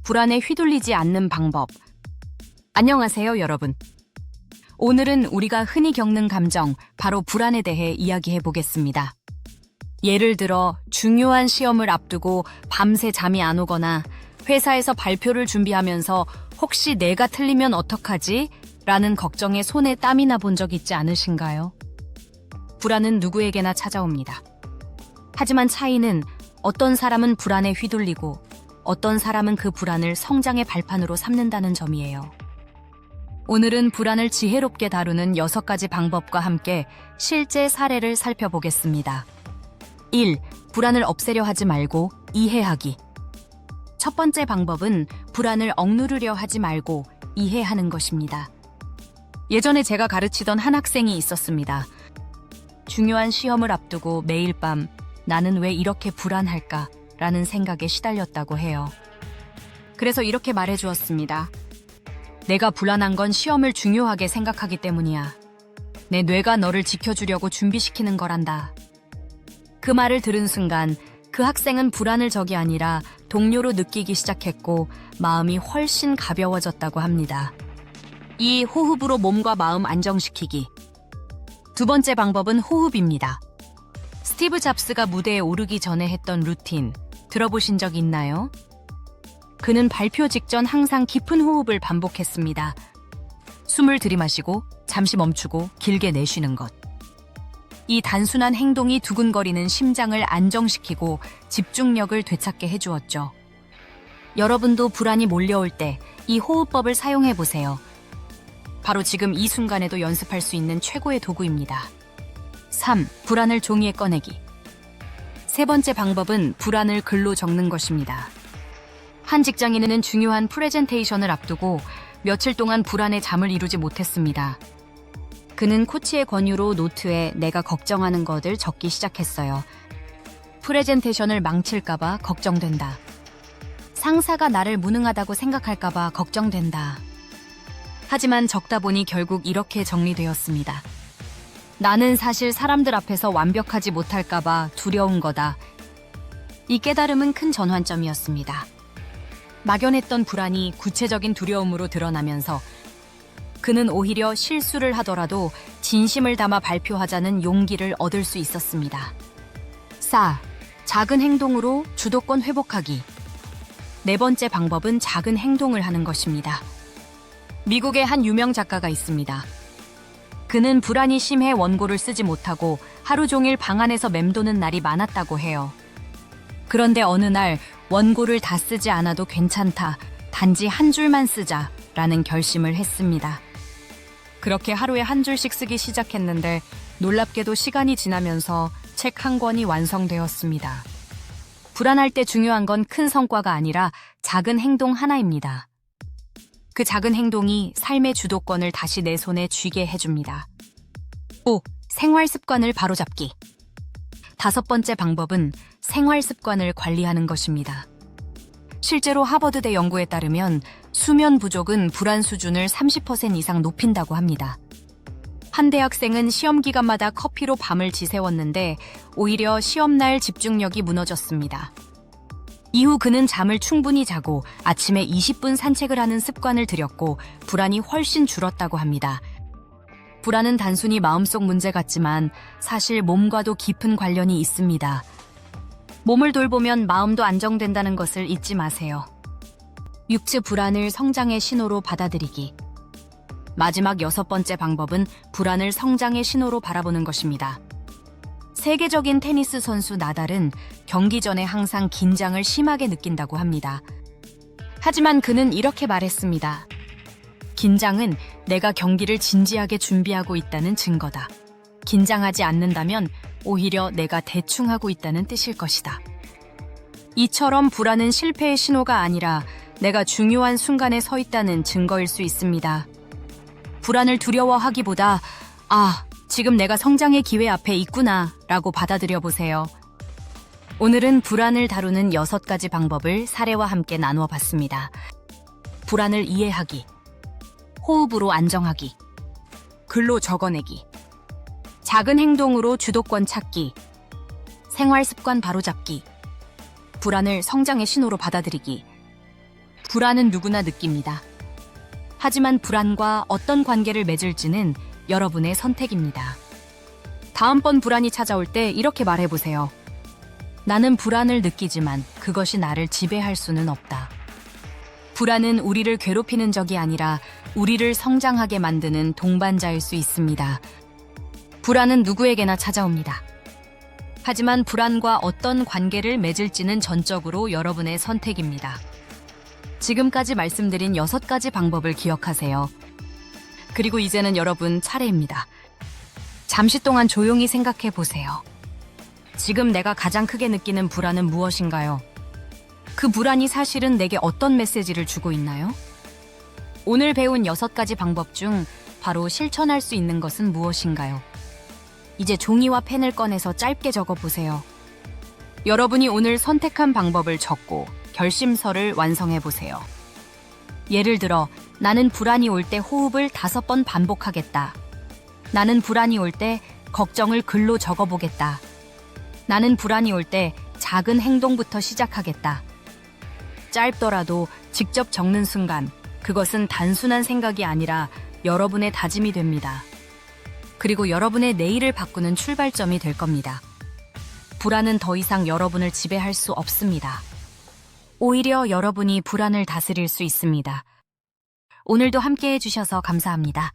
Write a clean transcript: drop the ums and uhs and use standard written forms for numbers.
불안에 휘둘리지 않는 방법. 안녕하세요, 여러분. 오늘은 우리가 흔히 겪는 감정, 바로 불안에 대해 이야기해 보겠습니다. 예를 들어 중요한 시험을 앞두고 밤새 잠이 안 오거나 회사에서 발표를 준비하면서 혹시 내가 틀리면 어떡하지? 라는 걱정에 손에 땀이 나 본 적 있지 않으신가요? 불안은 누구에게나 찾아옵니다. 하지만 차이는 어떤 사람은 불안에 휘둘리고 어떤 사람은 그 불안을 성장의 발판으로 삼는다는 점이에요. 오늘은 불안을 지혜롭게 다루는 6가지 방법과 함께 실제 사례를 살펴보겠습니다. 1. 불안을 없애려 하지 말고 이해하기. 첫 번째 방법은 불안을 억누르려 하지 말고 이해하는 것입니다. 예전에 제가 가르치던 한 학생이 있었습니다. 중요한 시험을 앞두고 매일 밤 나는 왜 이렇게 불안할까? 라는 생각에 시달렸다고 해요. 그래서 이렇게 말해주었습니다. 내가 불안한 건 시험을 중요하게 생각하기 때문이야. 내 뇌가 너를 지켜주려고 준비시키는 거란다. 그 말을 들은 순간 그 학생은 불안을 적이 아니라 동료로 느끼기 시작했고 마음이 훨씬 가벼워졌다고 합니다. 이 호흡으로 몸과 마음 안정시키기. 두 번째 방법은 호흡입니다. 스티브 잡스가 무대에 오르기 전에 했던 루틴 들어보신 적 있나요? 그는 발표 직전 항상 깊은 호흡을 반복했습니다. 숨을 들이마시고 잠시 멈추고 길게 내쉬는 것. 이 단순한 행동이 두근거리는 심장을 안정시키고 집중력을 되찾게 해주었죠. 여러분도 불안이 몰려올 때 이 호흡법을 사용해 보세요. 바로 지금 이 순간에도 연습할 수 있는 최고의 도구입니다. 3. 불안을 종이에 꺼내기. 세 번째 방법은 불안을 글로 적는 것입니다. 한 직장인은 중요한 프레젠테이션을 앞두고 며칠 동안 불안에 잠을 이루지 못했습니다. 그는 코치의 권유로 노트에 내가 걱정하는 것을 적기 시작했어요. 프레젠테이션을 망칠까봐 걱정된다. 상사가 나를 무능하다고 생각할까봐 걱정된다. 하지만 적다 보니 결국 이렇게 정리되었습니다. 나는 사실 사람들 앞에서 완벽하지 못할까봐 두려운 거다. 이 깨달음은 큰 전환점이었습니다. 막연했던 불안이 구체적인 두려움으로 드러나면서 그는 오히려 실수를 하더라도 진심을 담아 발표하자는 용기를 얻을 수 있었습니다. 4. 작은 행동으로 주도권 회복하기. 네 번째 방법은 작은 행동을 하는 것입니다. 미국의 한 유명 작가가 있습니다. 그는 불안이 심해 원고를 쓰지 못하고 하루 종일 방 안에서 맴도는 날이 많았다고 해요. 그런데 어느 날 원고를 다 쓰지 않아도 괜찮다, 단지 한 줄만 쓰자 라는 결심을 했습니다. 그렇게 하루에 한 줄씩 쓰기 시작했는데 놀랍게도 시간이 지나면서 책 한 권이 완성되었습니다. 불안할 때 중요한 건 큰 성과가 아니라 작은 행동 하나입니다. 그 작은 행동이 삶의 주도권을 다시 내 손에 쥐게 해줍니다. 5. 생활 습관을 바로잡기. 다섯 번째 방법은 생활 습관을 관리하는 것입니다. 실제로 하버드대 연구에 따르면 수면 부족은 불안 수준을 30% 이상 높인다고 합니다. 한 대학생은 시험 기간마다 커피로 밤을 지새웠는데 오히려 시험날 집중력이 무너졌습니다. 이후 그는 잠을 충분히 자고 아침에 20분 산책을 하는 습관을 들였고 불안이 훨씬 줄었다고 합니다. 불안은 단순히 마음속 문제 같지만 사실 몸과도 깊은 관련이 있습니다. 몸을 돌보면 마음도 안정된다는 것을 잊지 마세요. 6. 불안을 성장의 신호로 받아들이기. 마지막 6번째 방법은 불안을 성장의 신호로 바라보는 것입니다. 세계적인 테니스 선수 나달은 경기 전에 항상 긴장을 심하게 느낀다고 합니다. 하지만 그는 이렇게 말했습니다. 긴장은 내가 경기를 진지하게 준비하고 있다는 증거다. 긴장하지 않는다면 오히려 내가 대충 하고 있다는 뜻일 것이다. 이처럼 불안은 실패의 신호가 아니라 내가 중요한 순간에 서 있다는 증거일 수 있습니다. 불안을 두려워하기보다 지금 내가 성장의 기회 앞에 있구나 라고 받아들여 보세요. 오늘은 불안을 다루는 6가지 방법을 사례와 함께 나누어 봤습니다. 불안을 이해하기, 호흡으로 안정하기, 글로 적어내기, 작은 행동으로 주도권 찾기, 생활 습관 바로잡기, 불안을 성장의 신호로 받아들이기, 불안은 누구나 느낍니다. 하지만 불안과 어떤 관계를 맺을지는 여러분의 선택입니다. 다음번 불안이 찾아올 때 이렇게 말해보세요. 나는 불안을 느끼지만 그것이 나를 지배할 수는 없다. 불안은 우리를 괴롭히는 적이 아니라 우리를 성장하게 만드는 동반자일 수 있습니다. 불안은 누구에게나 찾아옵니다. 하지만 불안과 어떤 관계를 맺을지는 전적으로 여러분의 선택입니다. 지금까지 말씀드린 6가지 방법을 기억하세요. 그리고 이제는 여러분 차례입니다. 잠시 동안 조용히 생각해 보세요. 지금 내가 가장 크게 느끼는 불안은 무엇인가요? 그 불안이 사실은 내게 어떤 메시지를 주고 있나요? 오늘 배운 6가지 방법 중 바로 실천할 수 있는 것은 무엇인가요? 이제 종이와 펜을 꺼내서 짧게 적어 보세요. 여러분이 오늘 선택한 방법을 적고 결심서를 완성해 보세요. 예를 들어, 나는 불안이 올 때 호흡을 5번 반복하겠다. 나는 불안이 올 때 걱정을 글로 적어보겠다. 나는 불안이 올 때 작은 행동부터 시작하겠다. 짧더라도 직접 적는 순간, 그것은 단순한 생각이 아니라 여러분의 다짐이 됩니다. 그리고 여러분의 내일을 바꾸는 출발점이 될 겁니다. 불안은 더 이상 여러분을 지배할 수 없습니다. 오히려 여러분이 불안을 다스릴 수 있습니다. 오늘도 함께 해주셔서 감사합니다.